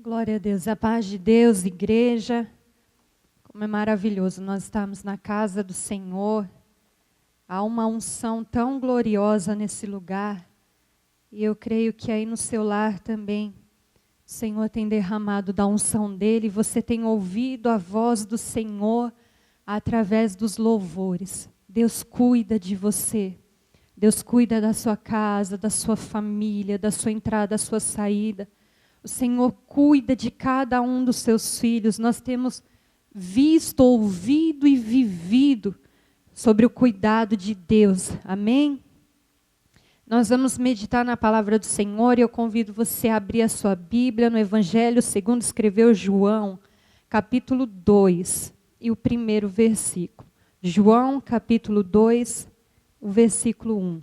Glória a Deus, a paz de Deus, igreja. Como é maravilhoso nós estamos na casa do Senhor. Há uma unção tão gloriosa nesse lugar. E eu creio que aí no seu lar também, o Senhor tem derramado da unção dele. Você tem ouvido a voz do Senhor através dos louvores. Deus cuida de você. Deus cuida da sua casa, da sua família, da sua entrada, da sua saída. O Senhor cuida de cada um dos seus filhos. Nós temos visto, ouvido e vivido sobre o cuidado de Deus. Amém? Nós vamos meditar na palavra do Senhor e eu convido você a abrir a sua Bíblia no Evangelho segundo escreveu João, capítulo 2 e o primeiro versículo. João, capítulo 2, o versículo 1.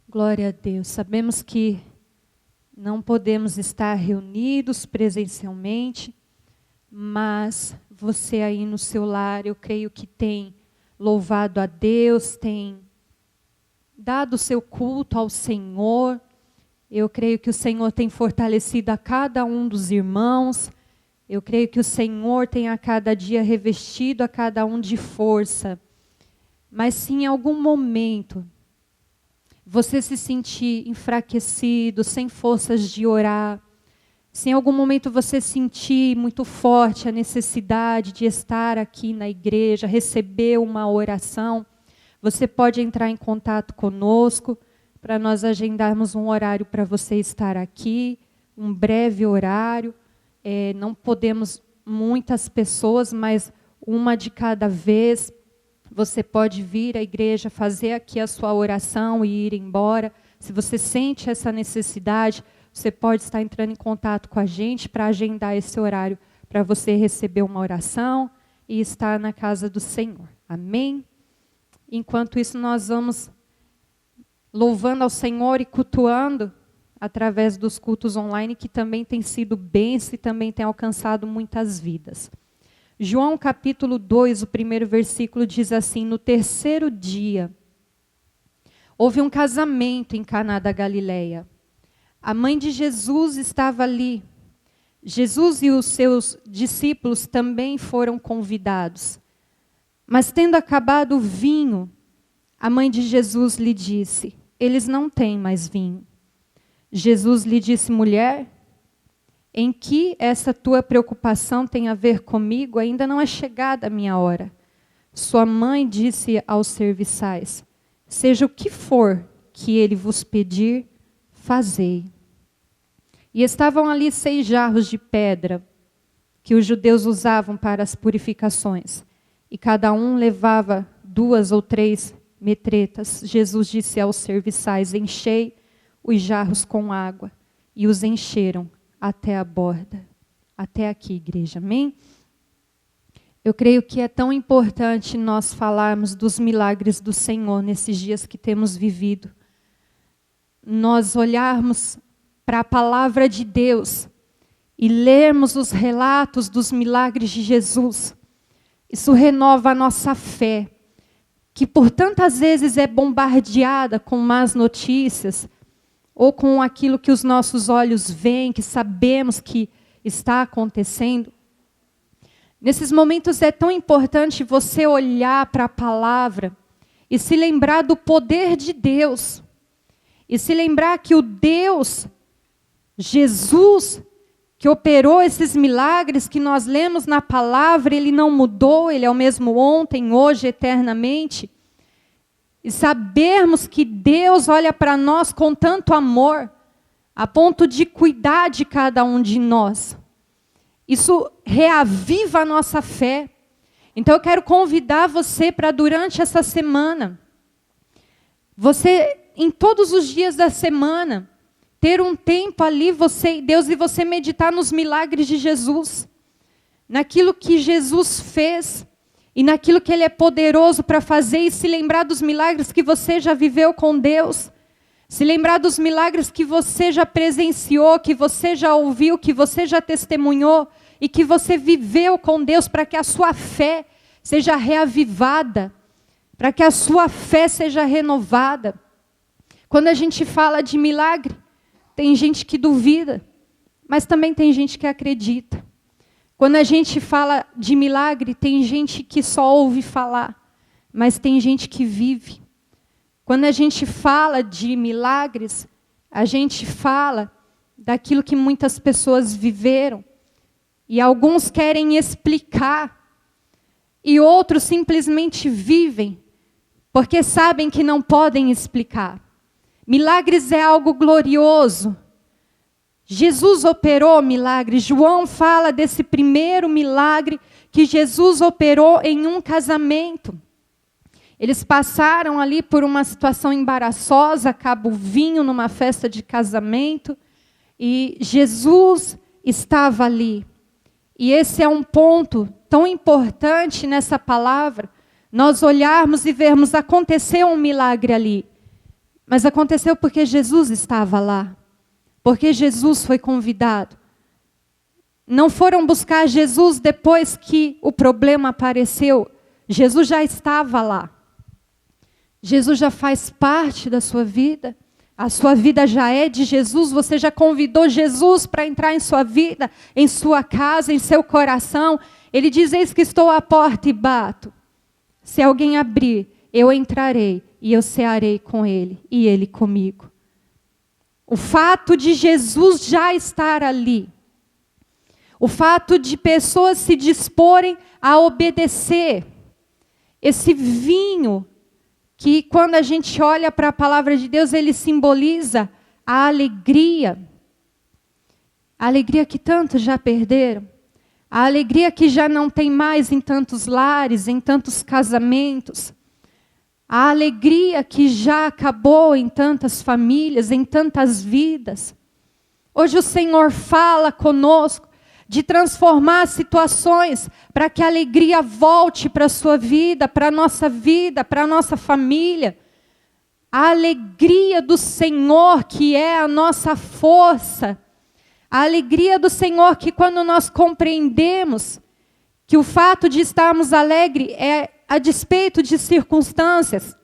Glória a Deus. Sabemos que não podemos estar reunidos presencialmente, mas você aí no seu lar, eu creio que tem louvado a Deus, tem dado o seu culto ao Senhor. Eu creio que o Senhor tem fortalecido a cada um dos irmãos. Eu creio que o Senhor tem a cada dia revestido a cada um de força. Mas se em algum momento você se sentir enfraquecido, sem forças de orar, se em algum momento você sentir muito forte a necessidade de estar aqui na igreja, receber uma oração, você pode entrar em contato conosco para nós agendarmos um horário para você estar aqui, um breve horário. Não podemos muitas pessoas, mas uma de cada vez. Você pode vir à igreja, fazer aqui a sua oração e ir embora. Se você sente essa necessidade, você pode estar entrando em contato com a gente para agendar esse horário, para você receber uma oração e estar na casa do Senhor. Amém? Enquanto isso, nós vamos louvando ao Senhor e cultuando através dos cultos online, que também tem sido bênção e também tem alcançado muitas vidas. João capítulo 2, o primeiro versículo diz assim: no terceiro dia, houve um casamento em Caná da Galileia. A mãe de Jesus estava ali. Jesus e os seus discípulos também foram convidados. Mas tendo acabado o vinho, a mãe de Jesus lhe disse: eles não têm mais vinho. Jesus lhe disse: mulher, em que essa tua preocupação tem a ver comigo? Ainda não é chegada a minha hora. Sua mãe disse aos serviçais: seja o que for que ele vos pedir, fazei. E estavam ali 6 jarros de pedra, que os judeus usavam para as purificações. E cada um levava 2 ou 3 metretas. Jesus disse aos serviçais: enchei os jarros com água. E os encheram até a borda. Até aqui, igreja. Amém? Eu creio que é tão importante nós falarmos dos milagres do Senhor nesses dias que temos vivido. Nós olharmos para a palavra de Deus e lermos os relatos dos milagres de Jesus. Isso renova a nossa fé, que por tantas vezes é bombardeada com más notícias, ou com aquilo que os nossos olhos veem, que sabemos que está acontecendo. Nesses momentos é tão importante você olhar para a palavra e se lembrar do poder de Deus. E se lembrar que o Deus, Jesus, que operou esses milagres que nós lemos na palavra, ele não mudou, ele é o mesmo ontem, hoje, eternamente. E sabermos que Deus olha para nós com tanto amor, a ponto de cuidar de cada um de nós. Isso reaviva a nossa fé. Então eu quero convidar você para durante essa semana, você, em todos os dias da semana, ter um tempo ali, você e Deus, e você meditar nos milagres de Jesus, naquilo que Jesus fez, e naquilo que Ele é poderoso para fazer, e se lembrar dos milagres que você já viveu com Deus, se lembrar dos milagres que você já presenciou, que você já ouviu, que você já testemunhou, e que você viveu com Deus, para que a sua fé seja reavivada, para que a sua fé seja renovada. Quando a gente fala de milagre, tem gente que duvida, mas também tem gente que acredita. Quando a gente fala de milagre, tem gente que só ouve falar, mas tem gente que vive. Quando a gente fala de milagres, a gente fala daquilo que muitas pessoas viveram. E alguns querem explicar, e outros simplesmente vivem, porque sabem que não podem explicar. Milagres é algo glorioso. Jesus operou milagres. João fala desse primeiro milagre que Jesus operou em um casamento. Eles passaram ali por uma situação embaraçosa, acaba o vinho numa festa de casamento, e Jesus estava ali. E esse é um ponto tão importante nessa palavra, nós olharmos e vermos, aconteceu um milagre ali. Mas aconteceu porque Jesus estava lá. Porque Jesus foi convidado. Não foram buscar Jesus depois que o problema apareceu. Jesus já estava lá. Jesus já faz parte da sua vida. A sua vida já é de Jesus, você já convidou Jesus para entrar em sua vida, em sua casa, em seu coração. Ele diz, eis que estou à porta e bato. Se alguém abrir, eu entrarei e eu cearei com ele e ele comigo. O fato de Jesus já estar ali, o fato de pessoas se disporem a obedecer, esse vinho, que quando a gente olha para a palavra de Deus, ele simboliza a alegria que tantos já perderam, a alegria que já não tem mais em tantos lares, em tantos casamentos, a alegria que já acabou em tantas famílias, em tantas vidas. Hoje o Senhor fala conosco de transformar situações para que a alegria volte para a sua vida, para a nossa família. A alegria do Senhor que é a nossa força. A alegria do Senhor que quando nós compreendemos que o fato de estarmos alegres é a despeito de circunstâncias.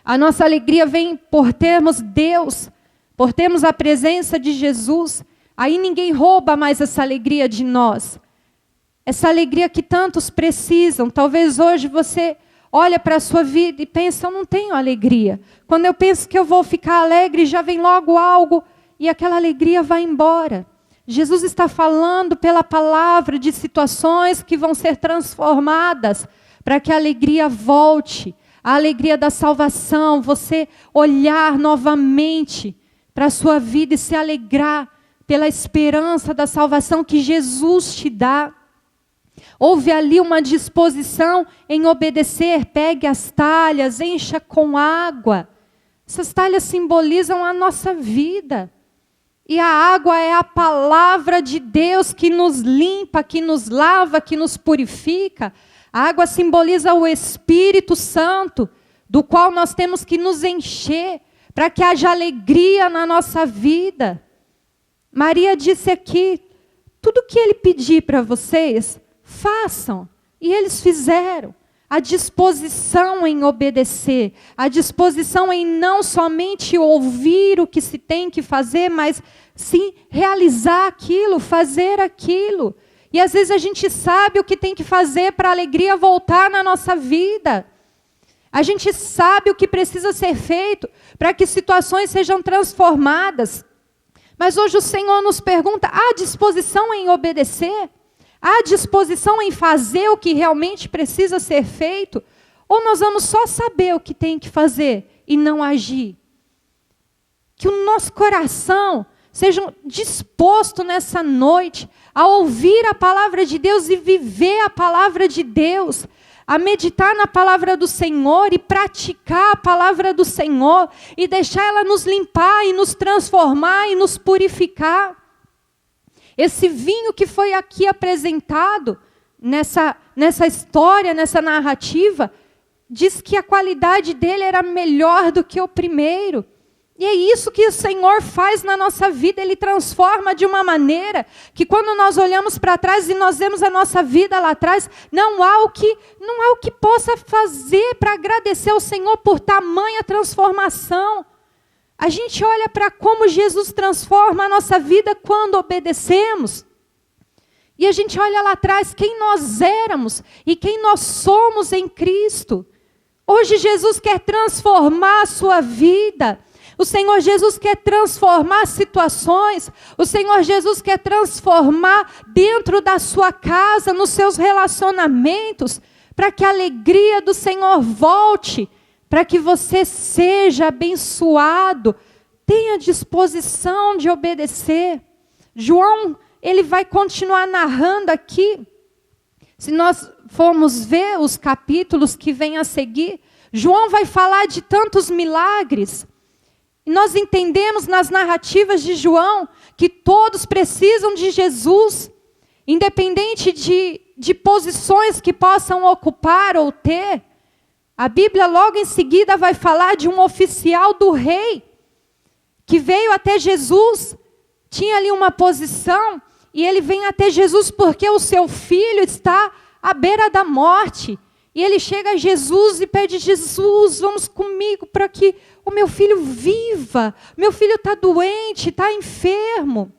A nossa alegria vem por termos Deus, por termos a presença de Jesus. Aí ninguém rouba mais essa alegria de nós. Essa alegria que tantos precisam. Talvez hoje você olha para a sua vida e pensa, eu não tenho alegria. Quando eu penso que eu vou ficar alegre, já vem logo algo e aquela alegria vai embora. Jesus está falando pela palavra de situações que vão ser transformadas para que a alegria volte. A alegria da salvação, você olhar novamente para a sua vida e se alegrar pela esperança da salvação que Jesus te dá. Houve ali uma disposição em obedecer, pegue as talhas, encha com água. Essas talhas simbolizam a nossa vida. E a água é a palavra de Deus que nos limpa, que nos lava, que nos purifica. A água simboliza o Espírito Santo, do qual nós temos que nos encher, para que haja alegria na nossa vida. Maria disse aqui, tudo que ele pedir para vocês, façam. E eles fizeram. A disposição em obedecer, a disposição em não somente ouvir o que se tem que fazer, mas sim realizar aquilo, fazer aquilo. E às vezes a gente sabe o que tem que fazer para a alegria voltar na nossa vida. A gente sabe o que precisa ser feito para que situações sejam transformadas. Mas hoje o Senhor nos pergunta, há disposição em obedecer? Há disposição em fazer o que realmente precisa ser feito? Ou nós vamos só saber o que tem que fazer e não agir? Que o nosso coração seja disposto nessa noite a ouvir a palavra de Deus e viver a palavra de Deus, a meditar na palavra do Senhor e praticar a palavra do Senhor e deixar ela nos limpar e nos transformar e nos purificar. Esse vinho que foi aqui apresentado nessa história, nessa narrativa, diz que a qualidade dele era melhor do que o primeiro. E é isso que o Senhor faz na nossa vida, Ele transforma de uma maneira que quando nós olhamos para trás e nós vemos a nossa vida lá atrás, não há o que possa fazer para agradecer ao Senhor por tamanha transformação. A gente olha para como Jesus transforma a nossa vida quando obedecemos. E a gente olha lá atrás quem nós éramos e quem nós somos em Cristo. Hoje Jesus quer transformar a sua vida. O Senhor Jesus quer transformar situações. O Senhor Jesus quer transformar dentro da sua casa, nos seus relacionamentos, para que a alegria do Senhor volte, para que você seja abençoado. Tenha disposição de obedecer. João, ele vai continuar narrando aqui. Se nós formos ver os capítulos que vêm a seguir, João vai falar de tantos milagres. E nós entendemos nas narrativas de João que todos precisam de Jesus, independente de posições que possam ocupar ou ter. A Bíblia logo em seguida vai falar de um oficial do rei, que veio até Jesus, tinha ali uma posição, e ele vem até Jesus porque o seu filho está à beira da morte. E ele chega a Jesus e pede: Jesus, vamos comigo para que o meu filho viva. Meu filho está doente, está enfermo.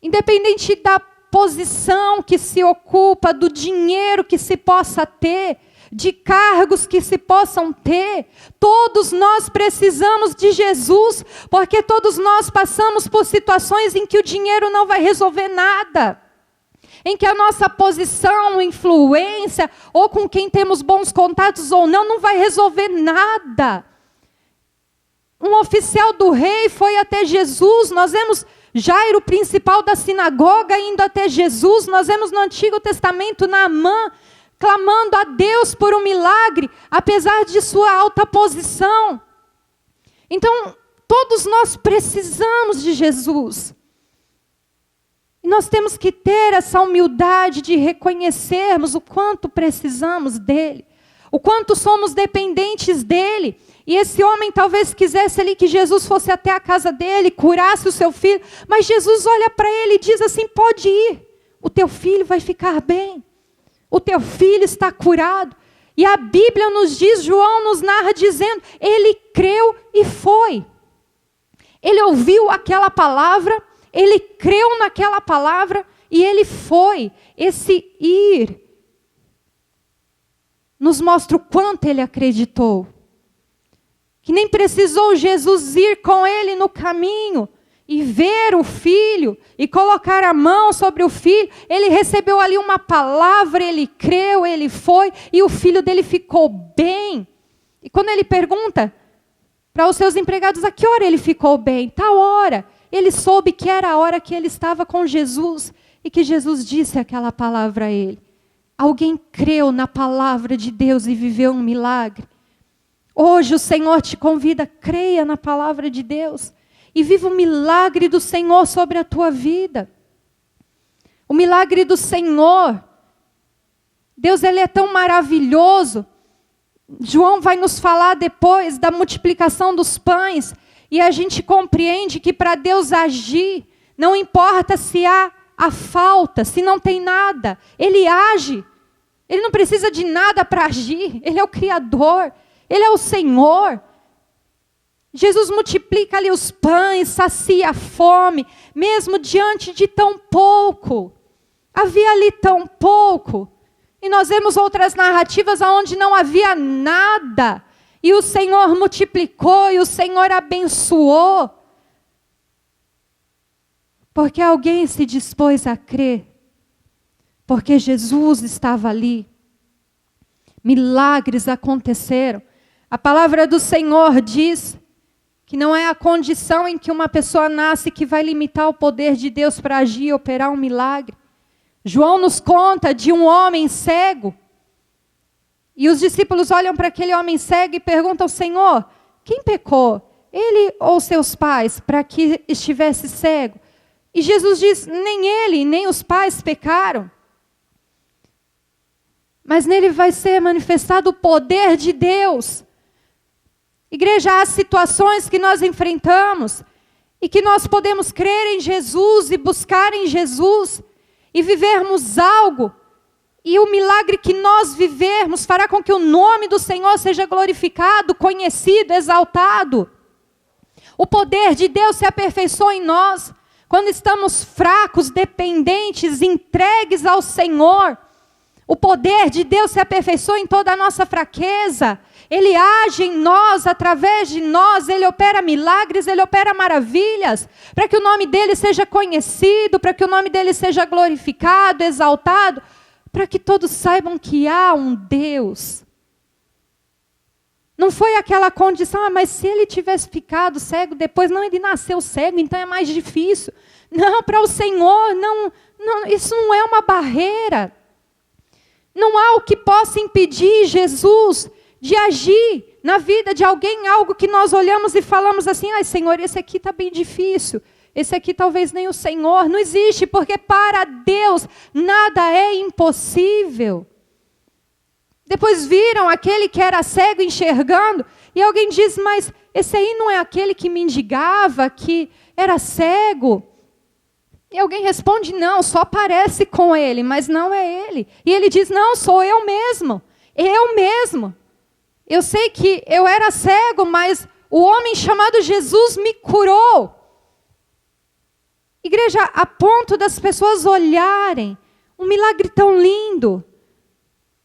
Independente da posição que se ocupa, do dinheiro que se possa ter, de cargos que se possam ter, todos nós precisamos de Jesus, porque todos nós passamos por situações em que o dinheiro não vai resolver nada, em que a nossa posição, influência, ou com quem temos bons contatos ou não vai resolver nada. Um oficial do rei foi até Jesus. Nós vemos Jairo, principal da sinagoga, indo até Jesus. Nós vemos no Antigo Testamento Naamã clamando a Deus por um milagre, apesar de sua alta posição. Então, todos nós precisamos de Jesus. E nós temos que ter essa humildade de reconhecermos o quanto precisamos dele, o quanto somos dependentes dele. E esse homem talvez quisesse ali que Jesus fosse até a casa dele, curasse o seu filho, mas Jesus olha para ele e diz assim: pode ir, o teu filho vai ficar bem, o teu filho está curado. E a Bíblia nos diz, João nos narra dizendo, ele creu e foi. Ele ouviu aquela palavra, ele creu naquela palavra e ele foi. Esse ir nos mostra o quanto ele acreditou. Que nem precisou Jesus ir com ele no caminho e ver o filho e colocar a mão sobre o filho. Ele recebeu ali uma palavra, ele creu, ele foi e o filho dele ficou bem. E quando ele pergunta para os seus empregados a que hora ele ficou bem, tal hora, ele soube que era a hora que ele estava com Jesus e que Jesus disse aquela palavra a ele. Alguém creu na palavra de Deus e viveu um milagre. Hoje o Senhor te convida, creia na palavra de Deus e viva o milagre do Senhor sobre a tua vida. O milagre do Senhor. Deus, ele é tão maravilhoso. João vai nos falar depois da multiplicação dos pães e a gente compreende que para Deus agir, não importa se há a falta, se não tem nada, ele age. Ele não precisa de nada para agir, ele é o Criador. Ele é o Senhor. Jesus multiplica ali os pães, sacia a fome, mesmo diante de tão pouco. Havia ali tão pouco. E nós vemos outras narrativas onde não havia nada. E o Senhor multiplicou e o Senhor abençoou. Porque alguém se dispôs a crer. Porque Jesus estava ali. Milagres aconteceram. A palavra do Senhor diz que não é a condição em que uma pessoa nasce que vai limitar o poder de Deus para agir e operar um milagre. João nos conta de um homem cego. E os discípulos olham para aquele homem cego e perguntam: Senhor, quem pecou? Ele ou seus pais, para que estivesse cego? E Jesus diz: nem ele, nem os pais pecaram. Mas nele vai ser manifestado o poder de Deus. Igreja, há situações que nós enfrentamos e que nós podemos crer em Jesus e buscar em Jesus e vivermos algo. E o milagre que nós vivermos fará com que o nome do Senhor seja glorificado, conhecido, exaltado. O poder de Deus se aperfeiçoa em nós quando estamos fracos, dependentes, entregues ao Senhor. O poder de Deus se aperfeiçoa em toda a nossa fraqueza. Ele age em nós, através de nós. Ele opera milagres, Ele opera maravilhas. Para que o nome dEle seja conhecido, para que o nome dEle seja glorificado, exaltado. Para que todos saibam que há um Deus. Não foi aquela condição, mas se ele tivesse ficado cego depois, não, ele nasceu cego, então é mais difícil. Não, para o Senhor, não, isso não é uma barreira. Não há o que possa impedir Jesus de agir na vida de alguém, algo que nós olhamos e falamos assim, ai Senhor, esse aqui está bem difícil, esse aqui talvez nem o Senhor. Não existe, porque para Deus nada é impossível. Depois viram aquele que era cego enxergando, e alguém diz, mas esse aí não é aquele que mendigava, que era cego? E alguém responde, não, só parece com ele, mas não é ele. E ele diz, não, sou eu mesmo, eu mesmo. Eu sei que eu era cego, mas o homem chamado Jesus me curou. Igreja, a ponto das pessoas olharem um milagre tão lindo,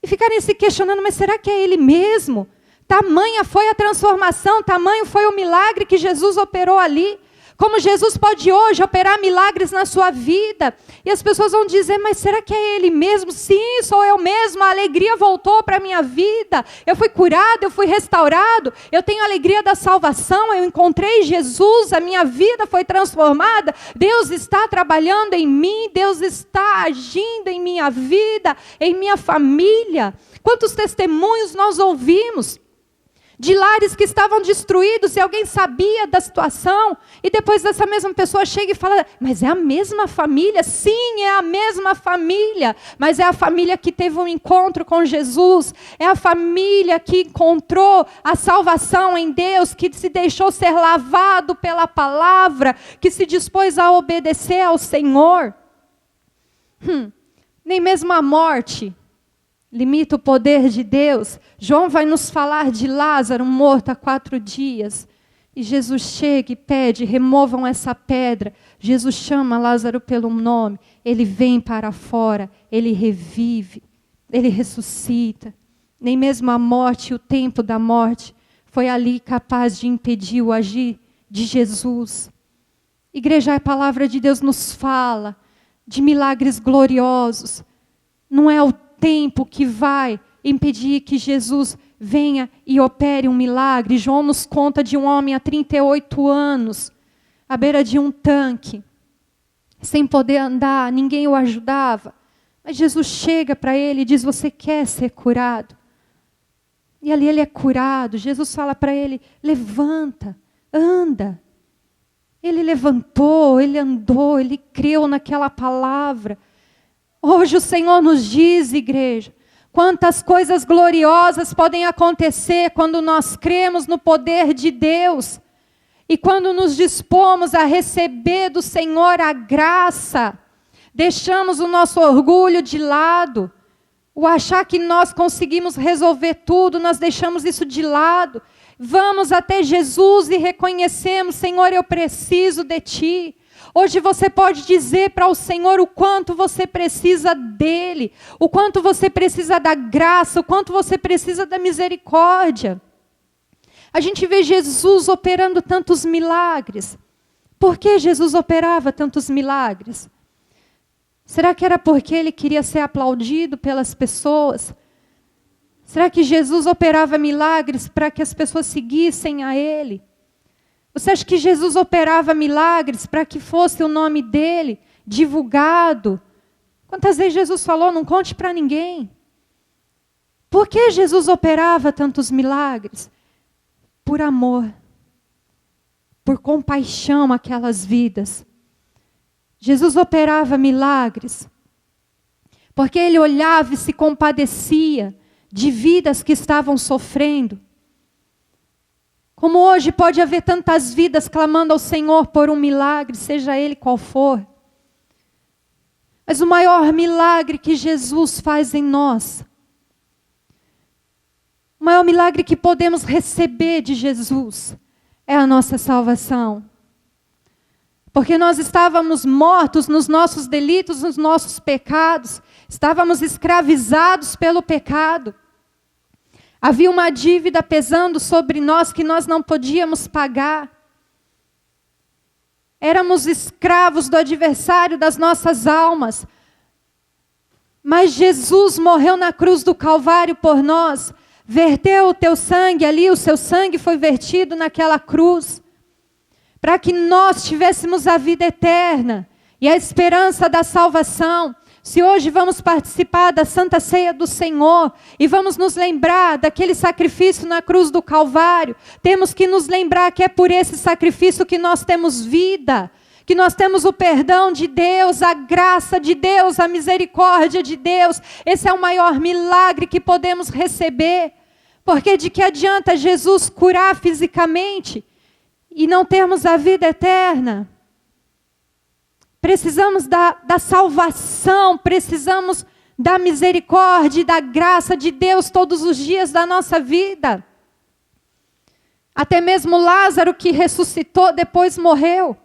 e ficarem se questionando, mas será que é ele mesmo? Tamanha foi a transformação, tamanho foi o milagre que Jesus operou ali. Como Jesus pode hoje operar milagres na sua vida. E as pessoas vão dizer, mas será que é ele mesmo? Sim, sou eu mesmo, a alegria voltou para a minha vida. Eu fui curado, eu fui restaurado. Eu tenho a alegria da salvação, eu encontrei Jesus, a minha vida foi transformada. Deus está trabalhando em mim, Deus está agindo em minha vida, em minha família. Quantos testemunhos nós ouvimos de lares que estavam destruídos e alguém sabia da situação, e depois essa mesma pessoa chega e fala, mas é a mesma família? Sim, é a mesma família, mas é a família que teve um encontro com Jesus, é a família que encontrou a salvação em Deus, que se deixou ser lavado pela palavra, que se dispôs a obedecer ao Senhor. Nem mesmo a morte limita o poder de Deus. João vai nos falar de Lázaro morto há 4 dias. E Jesus chega e pede, removam essa pedra. Jesus chama Lázaro pelo nome. Ele vem para fora, ele revive, ele ressuscita. Nem mesmo a morte, o tempo da morte, foi ali capaz de impedir o agir de Jesus. Igreja, a palavra de Deus nos fala de milagres gloriosos. Não é o tempo que vai impedir que Jesus venha e opere um milagre. João nos conta de um homem há 38 anos, à beira de um tanque, sem poder andar, ninguém o ajudava. Mas Jesus chega para ele e diz, você quer ser curado? E ali ele é curado. Jesus fala para ele, levanta, anda. Ele levantou, ele andou, ele creu naquela palavra. Hoje o Senhor nos diz, igreja, quantas coisas gloriosas podem acontecer quando nós cremos no poder de Deus e quando nos dispomos a receber do Senhor a graça, deixamos o nosso orgulho de lado, o achar que nós conseguimos resolver tudo, nós deixamos isso de lado, vamos até Jesus e reconhecemos, Senhor, eu preciso de Ti. Hoje você pode dizer para o Senhor o quanto você precisa dEle, o quanto você precisa da graça, o quanto você precisa da misericórdia. A gente vê Jesus operando tantos milagres. Por que Jesus operava tantos milagres? Será que era porque Ele queria ser aplaudido pelas pessoas? Será que Jesus operava milagres para que as pessoas seguissem a Ele? Você acha que Jesus operava milagres para que fosse o nome dele divulgado? Quantas vezes Jesus falou, não conte para ninguém? Por que Jesus operava tantos milagres? Por amor, por compaixão àquelas vidas. Jesus operava milagres porque ele olhava e se compadecia de vidas que estavam sofrendo. Como hoje pode haver tantas vidas clamando ao Senhor por um milagre, seja ele qual for. Mas o maior milagre que Jesus faz em nós, o maior milagre que podemos receber de Jesus, é a nossa salvação. Porque nós estávamos mortos nos nossos delitos, nos nossos pecados. Estávamos escravizados pelo pecado. Havia uma dívida pesando sobre nós que nós não podíamos pagar. Éramos escravos do adversário das nossas almas. Mas Jesus morreu na cruz do Calvário por nós. Verteu o teu sangue ali, o seu sangue foi vertido naquela cruz. Para que nós tivéssemos a vida eterna e a esperança da salvação. Se hoje vamos participar da Santa Ceia do Senhor e vamos nos lembrar daquele sacrifício na cruz do Calvário, temos que nos lembrar que é por esse sacrifício que nós temos vida, que nós temos o perdão de Deus, a graça de Deus, a misericórdia de Deus. Esse é o maior milagre que podemos receber, porque de que adianta Jesus curar fisicamente e não termos a vida eterna? Precisamos da salvação, precisamos da misericórdia e da graça de Deus todos os dias da nossa vida. Até mesmo Lázaro, que ressuscitou, depois morreu.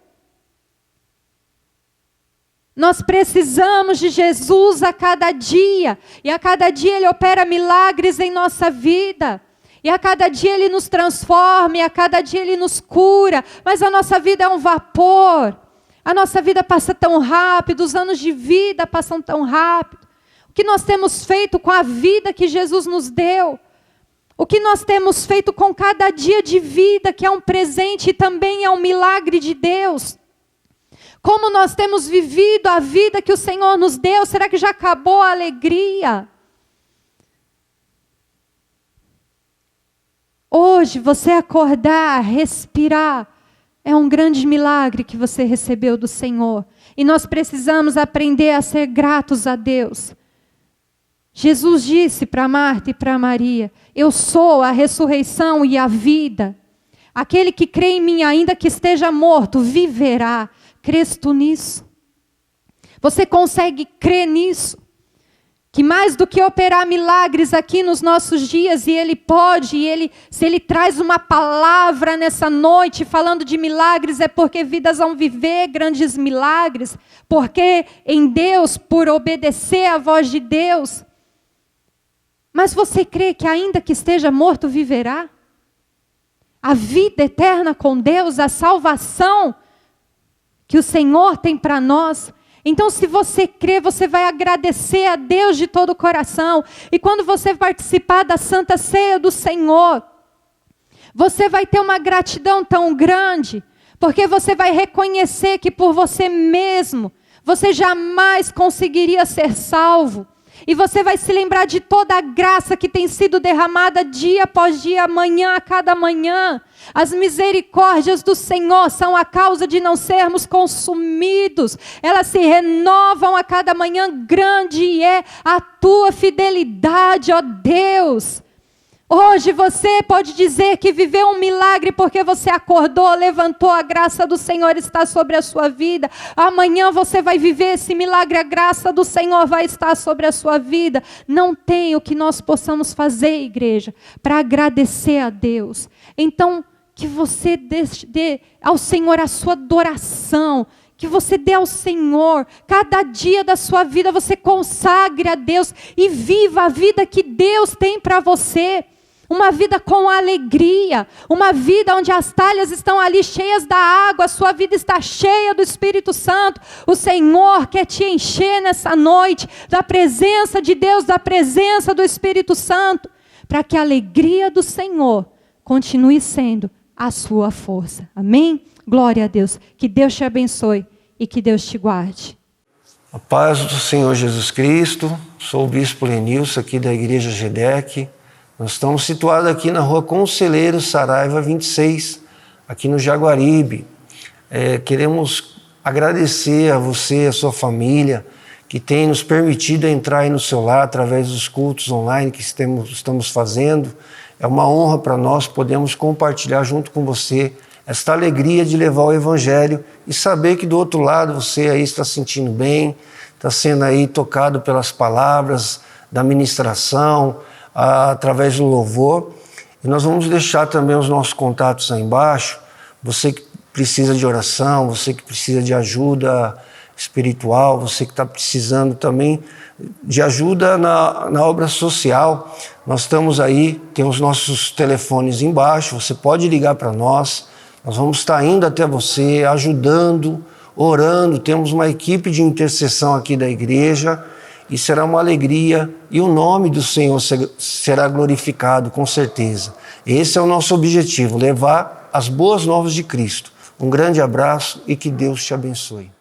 Nós precisamos de Jesus a cada dia, e a cada dia Ele opera milagres em nossa vida. E a cada dia Ele nos transforma, e a cada dia Ele nos cura, mas a nossa vida é um vapor. A nossa vida passa tão rápido, os anos de vida passam tão rápido. O que nós temos feito com a vida que Jesus nos deu? O que nós temos feito com cada dia de vida, que é um presente e também é um milagre de Deus? Como nós temos vivido a vida que o Senhor nos deu? Será que já acabou a alegria? Hoje, você acordar, respirar, é um grande milagre que você recebeu do Senhor. E nós precisamos aprender a ser gratos a Deus. Jesus disse para Marta e para Maria: eu sou a ressurreição e a vida. Aquele que crê em mim, ainda que esteja morto, viverá. Crês tu nisso? Você consegue crer nisso? Que mais do que operar milagres aqui nos nossos dias, e Ele pode, se Ele traz uma palavra nessa noite falando de milagres, é porque vidas vão viver grandes milagres, porque em Deus, por obedecer à voz de Deus. Mas você crê que ainda que esteja morto, viverá? A vida eterna com Deus, a salvação que o Senhor tem para nós. Então, se você crê, você vai agradecer a Deus de todo o coração. E quando você participar da Santa Ceia do Senhor, você vai ter uma gratidão tão grande, porque você vai reconhecer que por você mesmo, você jamais conseguiria ser salvo. E você vai se lembrar de toda a graça que tem sido derramada dia após dia, manhã a cada manhã. As misericórdias do Senhor são a causa de não sermos consumidos. Elas se renovam a cada manhã. Grande é a tua fidelidade, ó Deus. Hoje você pode dizer que viveu um milagre porque você acordou, levantou, a graça do Senhor está sobre a sua vida. Amanhã você vai viver esse milagre, a graça do Senhor vai estar sobre a sua vida. Não tem o que nós possamos fazer, igreja, para agradecer a Deus. Então, que você dê ao Senhor a sua adoração, que você dê ao Senhor, cada dia da sua vida você consagre a Deus e viva a vida que Deus tem para você. Uma vida com alegria, uma vida onde as talhas estão ali cheias da água, a sua vida está cheia do Espírito Santo. O Senhor quer te encher nessa noite da presença de Deus, da presença do Espírito Santo, para que a alegria do Senhor continue sendo a sua força. Amém? Glória a Deus. Que Deus te abençoe e que Deus te guarde. A paz do Senhor Jesus Cristo. Sou o Bispo Lenilson aqui da Igreja GEDEC. Nós estamos situados aqui na rua Conselheiro Saraiva 26, aqui no Jaguaribe. Queremos agradecer a você, a sua família, que tem nos permitido entrar aí no seu lar através dos cultos online que estamos fazendo. É uma honra para nós podermos compartilhar junto com você esta alegria de levar o Evangelho e saber que do outro lado você aí está se sentindo bem, está sendo aí tocado pelas palavras da ministração, através do louvor. E nós vamos deixar também os nossos contatos aí embaixo Você que precisa de oração, você que precisa de ajuda espiritual, você que está precisando também de ajuda na obra social. Nós estamos aí, tem os nossos telefones embaixo, você pode ligar para nós, nós vamos estar indo até você, ajudando, orando, temos uma equipe de intercessão aqui da igreja e será uma alegria e o nome do Senhor será glorificado com certeza. Esse é o nosso objetivo, levar as boas novas de Cristo. Um grande abraço e que Deus te abençoe.